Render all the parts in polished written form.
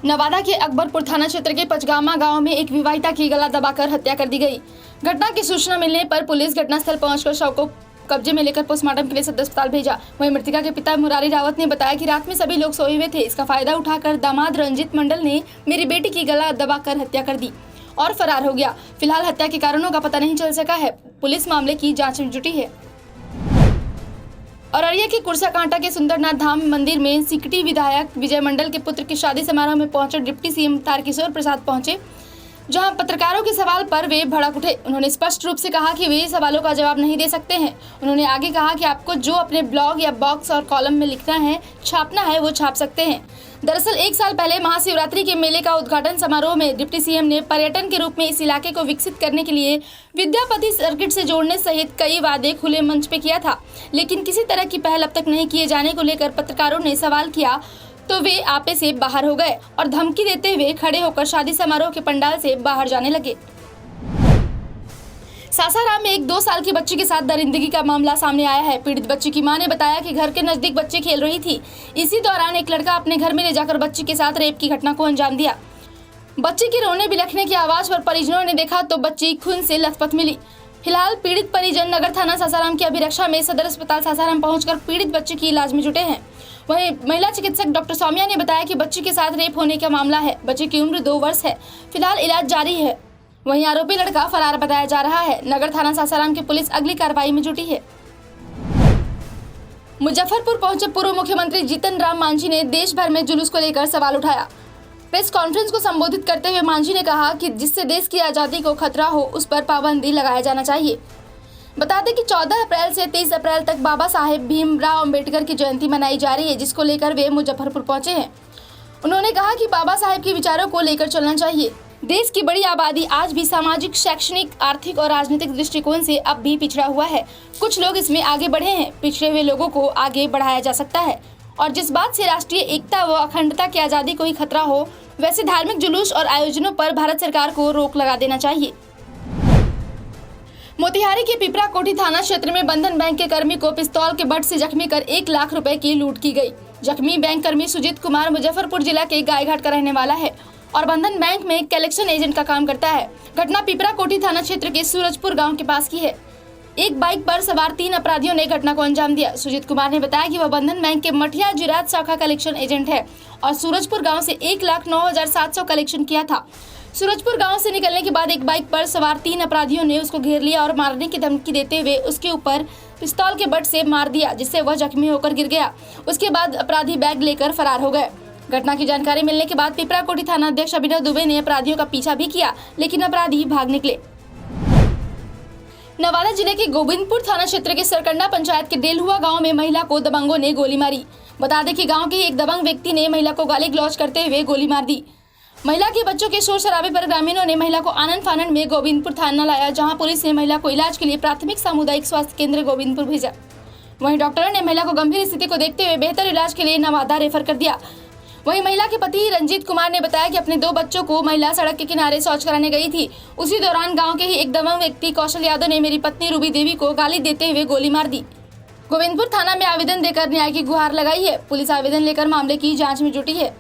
नवादा के अकबरपुर थाना क्षेत्र के पचगामा गांव में एक विवाहिता की गला दबाकर हत्या कर दी गई। घटना की सूचना मिलने पर पुलिस घटनास्थल पहुंचकर शव को कब्जे में लेकर पोस्टमार्टम के लिए सदर अस्पताल भेजा। वहीं मृतका के पिता मुरारी रावत ने बताया कि रात में सभी लोग सोए हुए थे। इसका फायदा उठाकर दामाद रंजीत मंडल ने मेरी बेटी की गला दबाकर हत्या कर दी और फरार हो गया। फिलहाल हत्या के कारणों का पता नहीं चल सका है। पुलिस मामले की जाँच में जुटी है। अररिया के कुर्साकांटा के सुंदरनाथ धाम मंदिर में सिकटी विधायक विजय मंडल के पुत्र की शादी समारोह में पहुंचे डिप्टी सीएम तारकिशोर प्रसाद पहुंचे, जहां पत्रकारों के सवाल पर वे भड़क उठे। उन्होंने स्पष्ट रूप से कहा कि वे सवालों का जवाब नहीं दे सकते हैं। उन्होंने आगे कहा कि आपको जो अपने ब्लॉग या बॉक्स और कॉलम में लिखना है, छापना है, वो छाप सकते हैं। दरअसल 1 साल पहले महाशिवरात्रि के मेले का उद्घाटन समारोह में डिप्टी सीएम ने पर्यटन के रूप में इस इलाके को विकसित करने के लिए विद्यापति सर्किट से जोड़ने सहित कई वादे खुले मंच पे किया था, लेकिन किसी तरह की पहल अब तक नहीं किए जाने को लेकर पत्रकारों ने सवाल किया तो वे आपे से बाहर हो गए और धमकी देते हुए खड़े होकर शादी समारोह के पंडाल से बाहर जाने लगे। सासाराम में एक 2 साल की बच्ची के साथ दरिंदगी का मामला सामने आया है। पीड़ित बच्ची की मां ने बताया कि घर के नजदीक बच्चे खेल रही थी। इसी दौरान एक लड़का अपने घर में ले जाकर बच्ची के साथ रेप की घटना को अंजाम दिया। बच्ची के रोने बिलखने की आवाज पर परिजनों ने देखा तो बच्ची खून से लथपथ मिली। फिलहाल पीड़ित परिजन नगर थाना सासाराम की अभिरक्षा में सदर अस्पताल सासाराम पहुंचकर पीड़ित बच्ची की इलाज में जुटे हैं। वहीं महिला चिकित्सक डॉक्टर सौम्या ने बताया कि बच्ची के साथ रेप होने का मामला है। बच्ची की उम्र 2 वर्ष है। फिलहाल इलाज जारी है। वहीं आरोपी लड़का फरार बताया जा रहा है। नगर थाना सासाराम की पुलिस अगली कार्रवाई में जुटी है। मुजफ्फरपुर पहुंचे पूर्व मुख्यमंत्री जीतन राम मांझी ने देश भर में जुलूस को लेकर सवाल उठाया। प्रेस कॉन्फ्रेंस को संबोधित करते हुए मांझी ने कहा कि जिससे देश की आज़ादी को खतरा हो उस पर पाबंदी लगाया जाना चाहिए। बता दें कि 14 अप्रैल से 23 अप्रैल तक बाबा साहेब भीमराव अंबेडकर की जयंती मनाई जा रही है, जिसको लेकर वे मुजफ्फरपुर पहुंचे हैं। उन्होंने कहा कि बाबा साहेब के विचारों को लेकर चलना चाहिए। देश की बड़ी आबादी आज भी सामाजिक, शैक्षणिक, आर्थिक और राजनीतिक दृष्टिकोण से अब भी पिछड़ा हुआ है। कुछ लोग इसमें आगे बढ़े हैं। पिछड़े हुए लोगों को आगे बढ़ाया जा सकता है और जिस बात से राष्ट्रीय एकता व अखंडता की आज़ादी को ही खतरा हो, वैसे धार्मिक जुलूस और आयोजनों पर भारत सरकार को रोक लगा देना चाहिए। मोतिहारी के पिपरा कोठी थाना क्षेत्र में बंधन बैंक के कर्मी को पिस्तौल के बट से जख्मी कर 1 लाख रुपए की लूट की गई। जख्मी बैंक कर्मी सुजीत कुमार मुजफ्फरपुर जिला के गायघाट का रहने वाला है और बंधन बैंक में कलेक्शन एजेंट का काम करता है। घटना पिपरा कोठी थाना क्षेत्र के सूरजपुर गाँव के पास की है। एक बाइक पर सवार 3 अपराधियों ने घटना को अंजाम दिया। सुजीत कुमार ने बताया कि वह बंधन बैंक के मठिया जिरात शाखा कलेक्शन एजेंट है और सूरजपुर गांव से 1,09,700 कलेक्शन किया था। सूरजपुर गांव से निकलने के बाद एक बाइक पर सवार 3 अपराधियों ने उसको घेर लिया और मारने की धमकी देते हुए उसके ऊपर पिस्तौल के बट से मार दिया, जिससे वह जख्मी होकर गिर गया। उसके बाद अपराधी बैग लेकर फरार हो गए। घटना की जानकारी मिलने के बाद पिपरा कोठी थाना अध्यक्ष अभिनव दुबे ने अपराधियों का पीछा भी किया, लेकिन अपराधी भाग निकले। नवादा जिले के गोविंदपुर थाना क्षेत्र के सरकंडा पंचायत के डेलहुआ गांव में महिला को दबंगों ने गोली मारी। बता दें कि गांव के एक दबंग व्यक्ति ने महिला को गाली गलौज करते हुए गोली मार दी। महिला के बच्चों के शोर शराबे पर ग्रामीणों ने महिला को आनंद फानंद में गोविंदपुर थाना लाया, जहां पुलिस ने महिला को इलाज के लिए प्राथमिक सामुदायिक स्वास्थ्य केंद्र गोविंदपुर भेजा। वहीं डॉक्टरों ने महिला को गंभीर स्थिति को देखते हुए बेहतर इलाज के लिए नवादा रेफर कर दिया। वहीं महिला के पति रंजीत कुमार ने बताया कि अपने 2 बच्चों को महिला सड़क के किनारे शौच कराने गई थी। उसी दौरान गांव के ही एक दबंग व्यक्ति कौशल यादव ने मेरी पत्नी रूबी देवी को गाली देते हुए गोली मार दी। गोविंदपुर थाना में आवेदन देकर न्याय की गुहार लगाई है। पुलिस आवेदन लेकर मामले की जांच में जुटी है।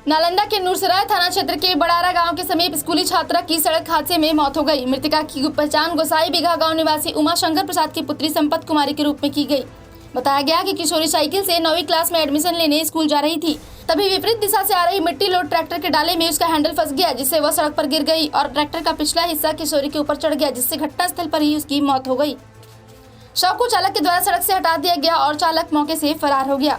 नालंदा के नूरसराय थाना क्षेत्र के बड़ारा गांव के समीप स्कूली छात्रा की सड़क हादसे में मौत हो गई। मृतका की पहचान गोसाई बिघा गांव निवासी उमा शंकर प्रसाद की पुत्री संपत कुमारी के रूप में की गई। बताया गया कि किशोरी साइकिल से 9वीं क्लास में एडमिशन लेने स्कूल जा रही थी। तभी विपरीत दिशा से आ रही मिट्टी लोड ट्रैक्टर के डाले में उसका हैंडल फंस गया, जिससे वह सड़क पर गिर गई और ट्रैक्टर का पिछला हिस्सा किशोरी के ऊपर चढ़ गया, जिससे घटनास्थल पर ही उसकी मौत हो गई। शव को चालक के द्वारा सड़क से हटा दिया गया और चालक मौके से फरार हो गया।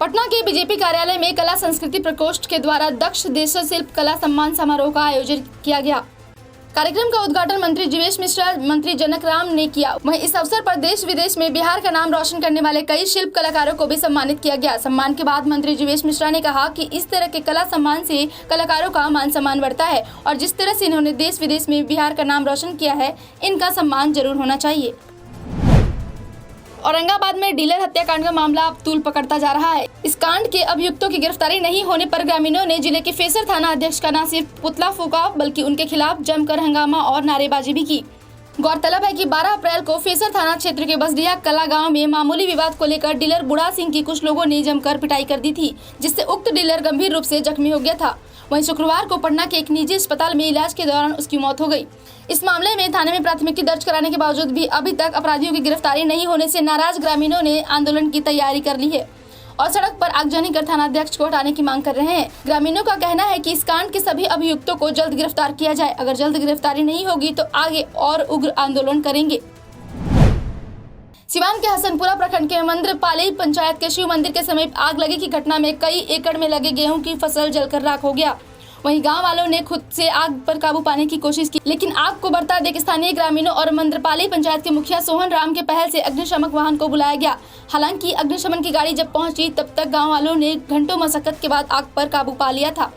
पटना के बीजेपी कार्यालय में कला संस्कृति प्रकोष्ठ के द्वारा दक्ष देश शिल्प कला सम्मान समारोह का आयोजन किया गया। कार्यक्रम का उद्घाटन मंत्री जीवेश मिश्रा, मंत्री जनक राम ने किया। वहीं इस अवसर पर देश विदेश में बिहार का नाम रोशन करने वाले कई शिल्प कलाकारों को भी सम्मानित किया गया। सम्मान के बाद मंत्री जीवेश मिश्रा ने कहा कि इस तरह के कला सम्मान से कलाकारों का मान सम्मान बढ़ता है और जिस तरह से इन्होंने देश विदेश में बिहार का नाम रोशन किया है, इनका सम्मान जरूर होना चाहिए। औरंगाबाद में डीलर हत्याकांड का मामला अब तूल पकड़ता जा रहा है। इस कांड के अभियुक्तों की गिरफ्तारी नहीं होने पर ग्रामीणों ने जिले के फेसर थाना अध्यक्ष का न सिर्फ पुतला फूका, बल्कि उनके खिलाफ जमकर हंगामा और नारेबाजी भी की। गौरतलब है कि 12 अप्रैल को फेसर थाना क्षेत्र के बसडिया कला गांव में मामूली विवाद को लेकर डीलर बुढ़ा सिंह की कुछ लोगों ने जमकर पिटाई कर दी थी, जिससे उक्त डीलर गंभीर रूप से जख्मी हो गया था। वहीं शुक्रवार को पटना के एक निजी अस्पताल में इलाज के दौरान उसकी मौत हो गई। इस मामले में थाने में प्राथमिकी दर्ज कराने के बावजूद भी अभी तक अपराधियों की गिरफ्तारी नहीं होने से नाराज ग्रामीणों ने आंदोलन की तैयारी कर ली है और सड़क पर आगजनी कर थानाध्यक्ष को हटाने की मांग कर रहे हैं। ग्रामीणों का कहना है कि इस कांड के सभी अभियुक्तों को जल्द गिरफ्तार किया जाए। अगर जल्द गिरफ्तारी नहीं होगी तो आगे और उग्र आंदोलन करेंगे। सिवान के हसनपुरा प्रखंड के मंद्रपाली पंचायत के शिव मंदिर के समीप आग लगी की घटना में कई एकड़ में लगे गेहूं की फसल जलकर राख हो गया। वहीं गांव वालों ने खुद से आग पर काबू पाने की कोशिश की, लेकिन आग को बढ़ता देख स्थानीय ग्रामीणों और मंद्रपाली पंचायत के मुखिया सोहन राम के पहल से अग्निशमन वाहन को बुलाया गया। हालांकि अग्निशमन की गाड़ी जब पहुंची तब तक गांव वालों ने घंटों मशक्कत के बाद आग पर काबू पा लिया था।